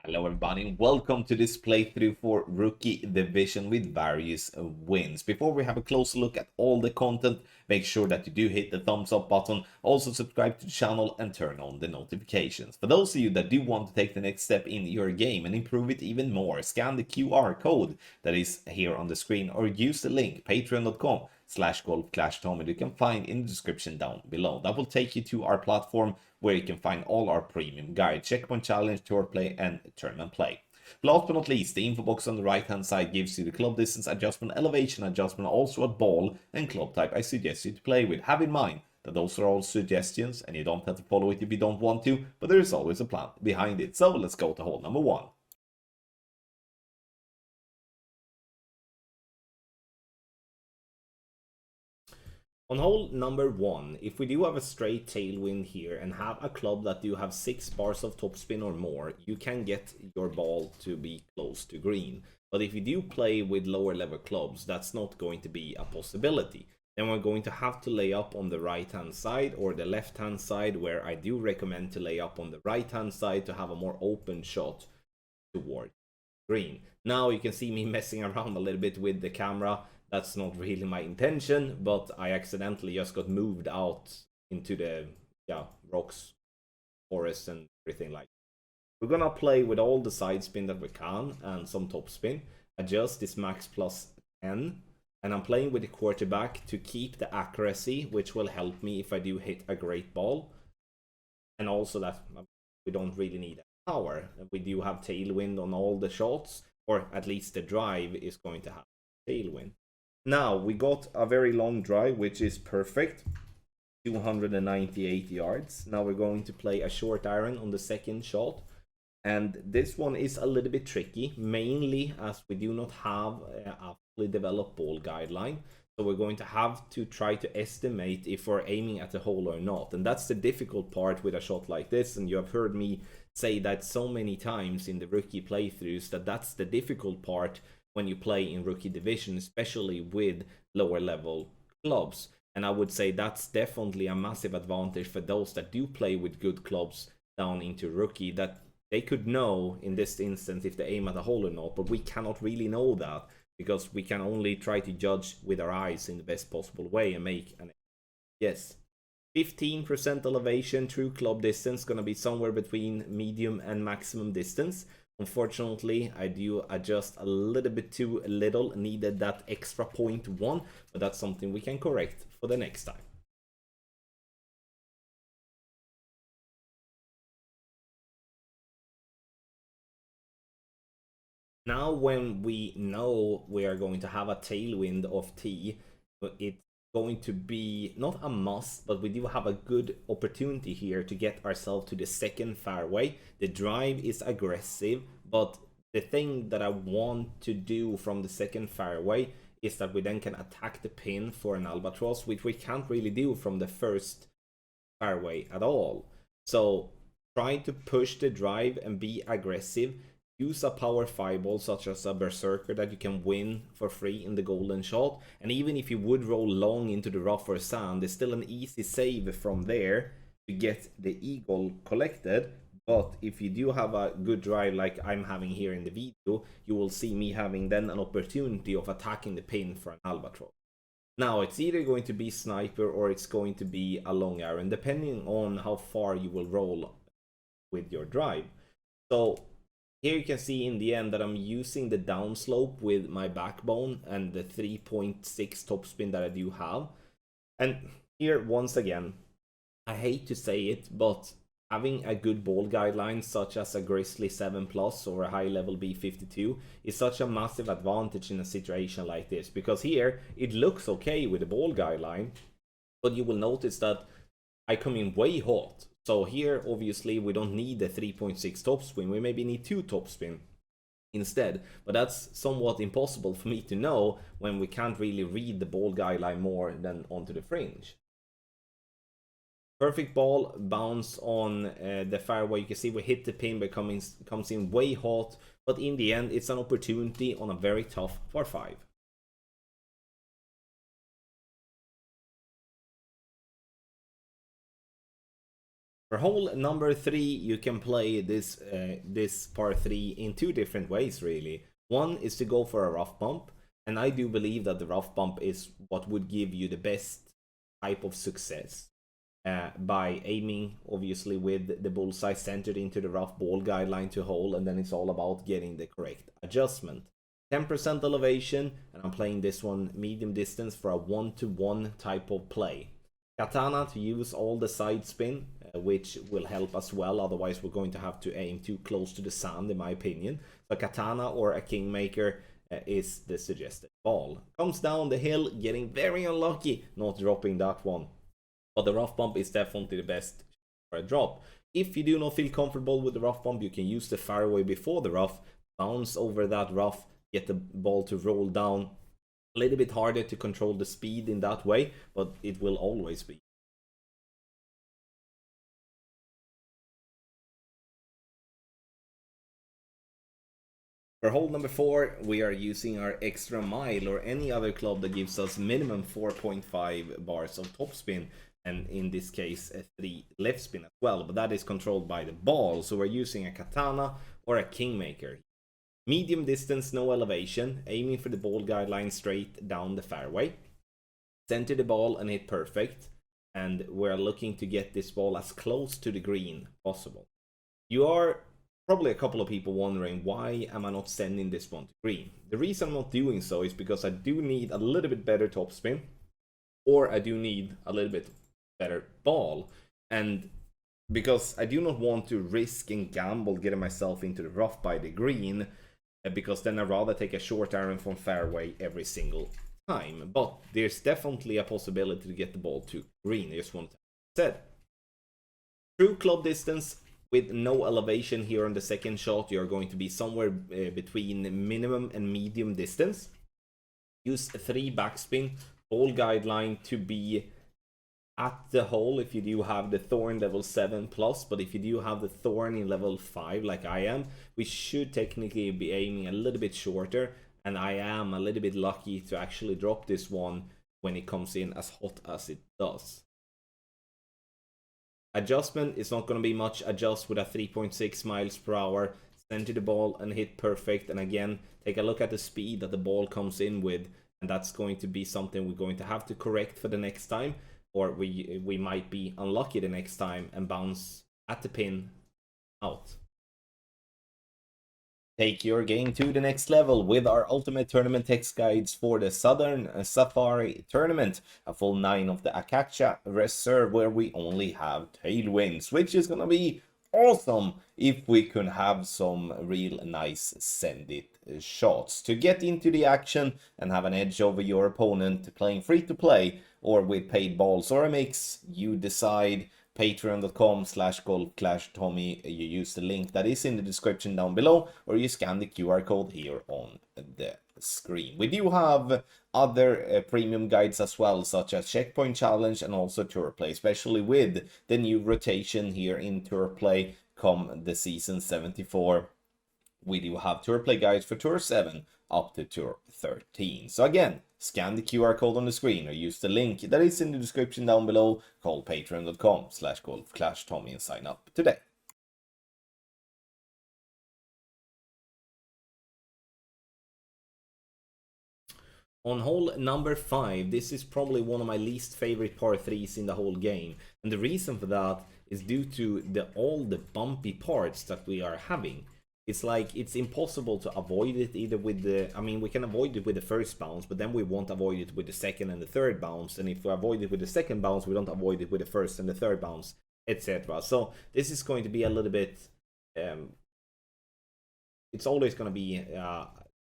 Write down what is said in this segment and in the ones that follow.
Hello everybody and welcome to this playthrough for Rookie Division with various wins. Before we have a closer look at all the content, make sure that you do hit the thumbs up button, also subscribe to the channel and turn on the notifications. For those of you that do want to take the next step in your game and improve it even more, scan the QR code that is here on the screen or use the link patreon.com/golfclashtom you can find in the description down below. That will take you to our platform where you can find all our premium guides, checkpoint challenge, tour play, and tournament play. Last but not least, the info box on the right hand side gives you the club distance adjustment, elevation adjustment, also what ball and club type I suggest you to play with. Have in mind that those are all suggestions and you don't have to follow it if you don't want to, but there is always a plan behind it. So let's go to hole number 1. On hole number 1, if we do have a straight tailwind here and have a club that do have 6 bars of topspin or more, you can get your ball to be close to green. But if you do play with lower level clubs, that's not going to be a possibility. Then we're going to have to lay up on the right hand side or the left hand side, where I do recommend to lay up on the right hand side to have a more open shot toward green. Now you can see me messing around a little bit with the camera. That's not really my intention, but I accidentally just got moved out into the rocks, forest, and everything like that. We're gonna play with all the side spin that we can and some top spin. Adjust this max plus 10, and I'm playing with the quarterback to keep the accuracy, which will help me if I do hit a great ball, and also that we don't really need power. We do have tailwind on all the shots, or at least the drive is going to have tailwind. Now we got a very long drive, which is perfect, 298 yards. Now we're going to play a short iron on the second shot, and this one is a little bit tricky, mainly as we do not have a fully developed ball guideline. So we're going to have to try to estimate if we're aiming at the hole or not, and that's the difficult part with a shot like this. And you have heard me say that so many times in the rookie playthroughs, that that's the difficult part when you play in rookie division, especially with lower level clubs. And I would say that's definitely a massive advantage for those that do play with good clubs down into rookie, that they could know in this instance if they aim at a hole or not. But we cannot really know that, because we can only try to judge with our eyes in the best possible way and make an yes. 15% elevation, true club distance, gonna be somewhere between medium and maximum distance. Unfortunately, I do adjust a little bit too little, needed that extra 0.1, but that's something we can correct for the next time. Now when we know we are going to have a tailwind of T, it's going to be not a must, but we do have a good opportunity here to get ourselves to the second fairway. The drive is aggressive, but the thing that I want to do from the second fairway is that we then can attack the pin for an albatross, which we can't really do from the first fairway at all. So try to push the drive and be aggressive. Use a power 5 ball such as a berserker that you can win for free in the golden shot. And even if you would roll long into the rough or sand, there's still an easy save from there to get the eagle collected. But if you do have a good drive like I'm having here in the video, you will see me having then an opportunity of attacking the pin for an albatross. Now it's either going to be sniper or it's going to be a long iron, depending on how far you will roll with your drive. So here you can see in the end that I'm using the downslope with my backbone and the 3.6 topspin that I do have. And here, once again, I hate to say it, but having a good ball guideline such as a Grizzly 7 Plus or a high level B52 is such a massive advantage in a situation like this. Because here, it looks okay with the ball guideline, but you will notice that I come in way hot. So here, obviously, we don't need the 3.6 topspin. We maybe need 2 topspin instead. But that's somewhat impossible for me to know when we can't really read the ball guideline more than onto the fringe. Perfect ball, bounce on the fairway. You can see we hit the pin, but comes in way hot. But in the end, it's an opportunity on a very tough par 5. For hole number 3, you can play this par 3 in 2 different ways, really. One is to go for a rough bump, and I do believe that the rough bump is what would give you the best type of success. By aiming, obviously, with the bullseye centered into the rough ball guideline to hole, and then it's all about getting the correct adjustment. 10% elevation, and I'm playing this one medium distance for a 1-to-1 type of play. Katana to use all the side spin, which will help as well, otherwise we're going to have to aim too close to the sand, in my opinion. So Katana or a Kingmaker is the suggested ball. Comes down the hill, getting very unlucky, not dropping that one. But the rough bump is definitely the best for a drop. If you do not feel comfortable with the rough bump, you can use the fairway before the rough, bounce over that rough, get the ball to roll down. A little bit harder to control the speed in that way, but it will always be. For hole number 4, we are using our extra mile or any other club that gives us minimum 4.5 bars of topspin, and in this case 3 left spin as well, but that is controlled by the ball, so we're using a Katana or a Kingmaker. Medium distance, no elevation, aiming for the ball guideline straight down the fairway. Center the ball and hit perfect, and we're looking to get this ball as close to the green possible. You are probably a couple of people wondering, why am I not sending this one to green? The reason I'm not doing so is because I do need a little bit better topspin, or I do need a little bit better ball, and because I do not want to risk and gamble getting myself into the rough by the green, because then I'd rather take a short iron from fairway every single time. But there's definitely a possibility to get the ball to green. I just want to said. True club distance with no elevation here on the second shot, you're going to be somewhere between minimum and medium distance. Use a 3 backspin, ball guideline to be at the hole if you do have the thorn level 7 plus, but if you do have the thorn in level 5 like I am, we should technically be aiming a little bit shorter, and I am a little bit lucky to actually drop this one when it comes in as hot as it does. Adjustment is not going to be much. Adjust with a 3.6 miles per hour, center the ball and hit perfect, and again take a look at the speed that the ball comes in with, and that's going to be something we're going to have to correct for the next time, or we might be unlucky the next time and bounce at the pin out. Take your game to the next level with our ultimate tournament text guides for the Southern Safari Tournament, a full 9 of the Acacia Reserve where we only have tailwinds, which is gonna be awesome if we can have some real nice send it shots to get into the action and have an edge over your opponent playing free to play or with paid balls or a mix. You decide. Patreon.com/golfclashtommy. You use the link that is in the description down below, or you scan the QR code here on the screen. We do have other premium guides as well, such as Checkpoint Challenge and also Tour Play, especially with the new rotation here in Tour Play come the season 74. We do have Tour Play guides for Tour 7 up to Tour 13. So again, scan the QR code on the screen or use the link that is in the description down below, called patreon.com/golfclashtommy and sign up today. On hole number 5, this is probably one of my least favorite par 3s in the whole game, and the reason for that is due to all the bumpy parts that we are having. It's like it's impossible to avoid it either with the, I mean, we can avoid it with the first bounce, but then we won't avoid it with the second and the third bounce, and if we avoid it with the second bounce, we don't avoid it with the first and the third bounce, etc. So this is going to be a little bit, it's always going to be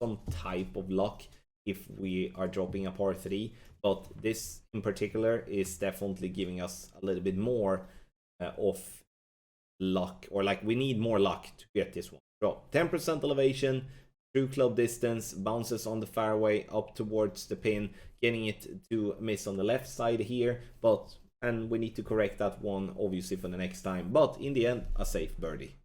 some type of luck if we are dropping a par 3, but this in particular is definitely giving us a little bit more of luck, or like we need more luck to get this one drop. 10% elevation, true club distance, bounces on the fairway up towards the pin, getting it to miss on the left side here, and we need to correct that one obviously for the next time, but in the end a safe birdie.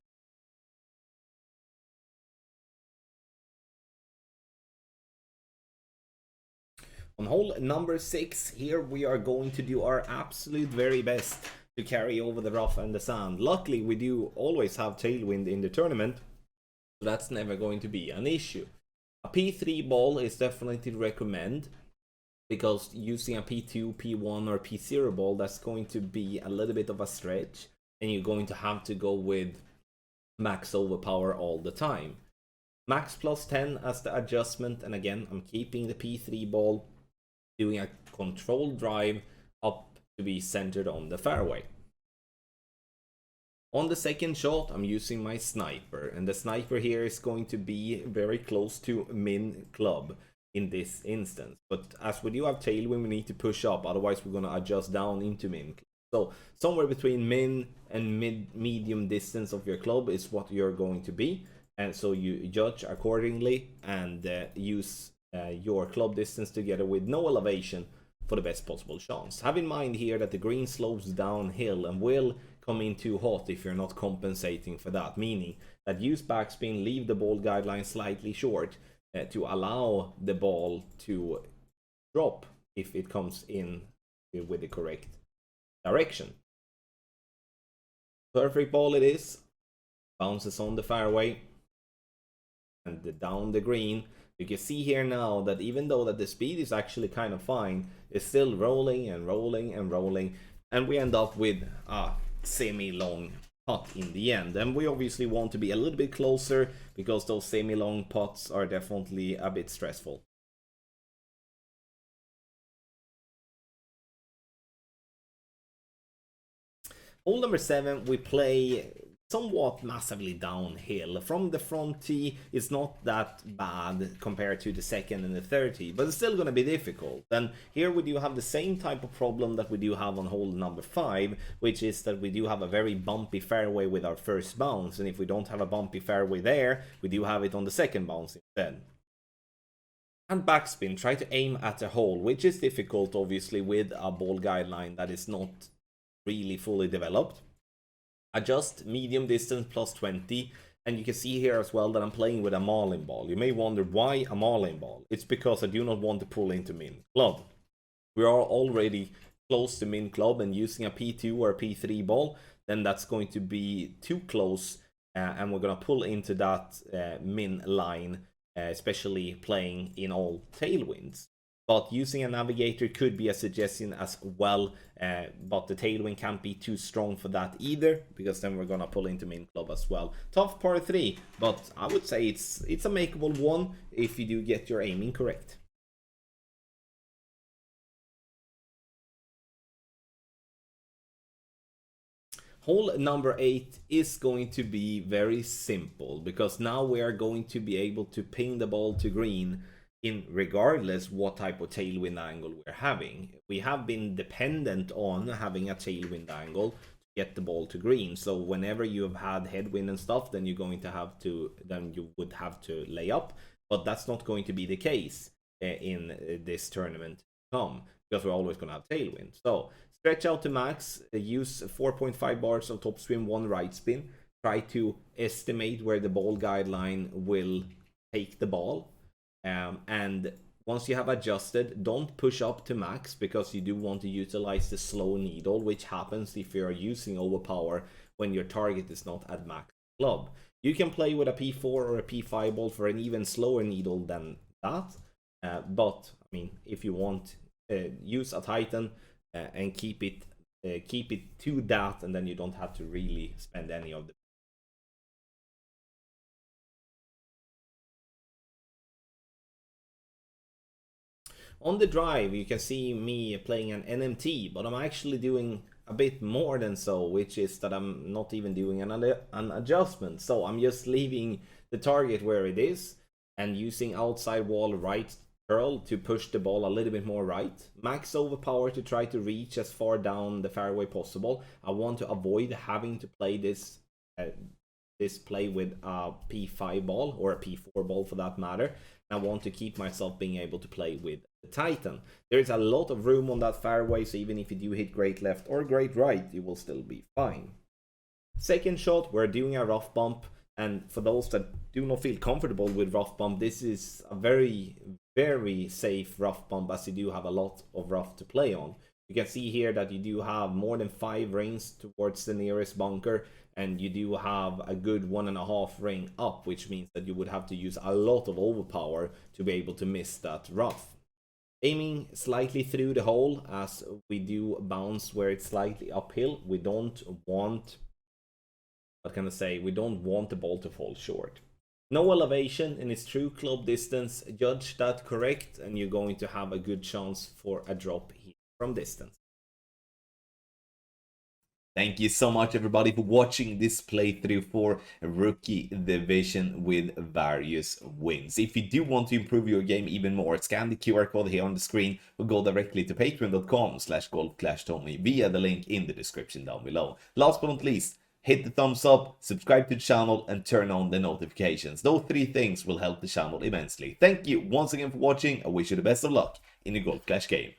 On hole number 6, here we are going to do our absolute very best to carry over the rough and the sand. Luckily, we do always have tailwind in the tournament, so that's never going to be an issue. A P3 ball is definitely to recommend, because using a P2, P1 or P0 ball, that's going to be a little bit of a stretch, and you're going to have to go with max overpower all the time. Max plus 10 as the adjustment, and again, I'm keeping the P3 ball, doing a controlled drive up to be centered on the fairway. On the second shot, I'm using my sniper, and the sniper here is going to be very close to min club in this instance. But as we do have tailwind, we need to push up, otherwise we're going to adjust down into min club. So somewhere between min and medium distance of your club is what you're going to be, and so you judge accordingly and use your club distance together with no elevation for the best possible chance. Have in mind here that the green slopes downhill and will come in too hot if you're not compensating for that, meaning that use backspin, leave the ball guideline slightly short to allow the ball to drop if it comes in with the correct direction. Perfect ball it is, bounces on the fairway and down the green. You can see here now that even though that the speed is actually kind of fine, it's still rolling and rolling and rolling, and we end up with a semi-long putt in the end. And we obviously want to be a little bit closer, because those semi-long putts are definitely a bit stressful. Hole number 7, we play somewhat massively downhill. From the front tee, it's not that bad compared to the second and the third tee, but it's still going to be difficult. And here we do have the same type of problem that we do have on hole number 5, which is that we do have a very bumpy fairway with our first bounce, and if we don't have a bumpy fairway there, we do have it on the second bounce instead. And backspin, try to aim at a hole, which is difficult obviously with a ball guideline that is not really fully developed. Adjust medium distance plus 20, and you can see here as well that I'm playing with a marlin ball. You may wonder why a marlin ball. It's because I do not want to pull into min club. We are already close to min club, and using a P2 or a P3 ball, then that's going to be too close, and we're going to pull into that min line, especially playing in all tailwinds. But using a navigator could be a suggestion as well, but the tailwind can't be too strong for that either, because then we're gonna pull into min club as well. Tough par 3, but I would say it's a makeable one if you do get your aiming correct. Hole number 8 is going to be very simple, because now we are going to be able to ping the ball to green in regardless what type of tailwind angle we're having. We have been dependent on having a tailwind angle to get the ball to green, so whenever you have had headwind and stuff, then you would have to lay up, but that's not going to be the case in this tournament to come, because we're always going to have tailwind. So stretch out to max, use 4.5 bars of topspin, 1 right spin, try to estimate where the ball guideline will take the ball. And once you have adjusted, don't push up to max, because you do want to utilize the slow needle, which happens if you are using overpower when your target is not at max club. You can play with a P4 or a P5 ball for an even slower needle than that, but I mean, if you want, use a Titan and keep it to that, and then you don't have to really spend any of the. On the drive, you can see me playing an NMT, but I'm actually doing a bit more than so, which is that I'm not even doing an adjustment. So I'm just leaving the target where it is and using outside wall right curl to push the ball a little bit more right. Max overpower to try to reach as far down the fairway possible. I want to avoid having to play this play with a P5 ball or a P4 ball for that matter. I want to keep myself being able to play with the Titan. There's a lot of room on that fairway, so even if you do hit great left or great right, you will still be fine. Second shot, we're doing a rough bump, and for those that do not feel comfortable with rough bump, this is a very, very safe rough bump, as you do have a lot of rough to play on. You can see here that you do have more than 5 rings towards the nearest bunker, and you do have a good 1.5 ring up, which means that you would have to use a lot of overpower to be able to miss that rough. Aiming slightly through the hole, as we do bounce where it's slightly uphill. We don't want, what can I say, we don't want the ball to fall short. No elevation in its true club distance. Judge that correct, and you're going to have a good chance for a drop here from distance. Thank you so much, everybody, for watching this playthrough for Rookie Division with various wins. If you do want to improve your game even more, scan the QR code here on the screen or go directly to patreon.com/golfclashtommy via the link in the description down below. Last but not least, hit the thumbs up, subscribe to the channel, and turn on the notifications. Those 3 things will help the channel immensely. Thank you once again for watching. I wish you the best of luck in your Golf Clash game.